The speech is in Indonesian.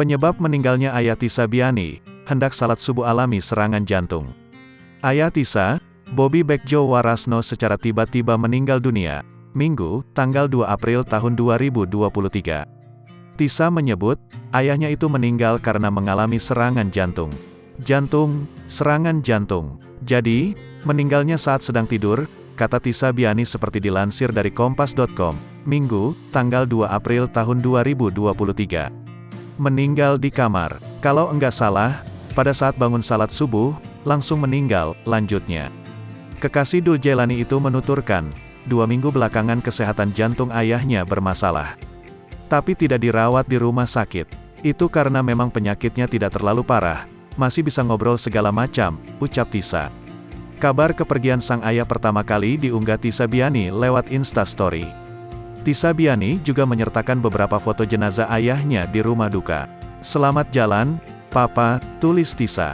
Penyebab meninggalnya Ayah Tisa Biani, hendak salat subuh alami serangan jantung. Ayah Tisa, Bobby Bekjo Warasno secara tiba-tiba meninggal dunia, Minggu, tanggal 2 April tahun 2023. Tisa menyebut, ayahnya itu meninggal karena mengalami serangan jantung. Serangan jantung. Jadi, meninggalnya saat sedang tidur, kata Tisa Biani seperti dilansir dari Kompas.com, Minggu, tanggal 2 April tahun 2023. Meninggal di kamar. Kalau enggak salah, pada saat bangun salat subuh, langsung meninggal, lanjutnya. Kekasih Dul Jailani itu menuturkan, 2 minggu belakangan kesehatan jantung ayahnya bermasalah. Tapi tidak dirawat di rumah sakit. Itu karena memang penyakitnya tidak terlalu parah, masih bisa ngobrol segala macam, ucap Tisa. Kabar kepergian sang ayah pertama kali diunggah Tisa Biani lewat Instastory. Tisa Biani juga menyertakan beberapa foto jenazah ayahnya di rumah duka. Selamat jalan, Papa, tulis Tisa.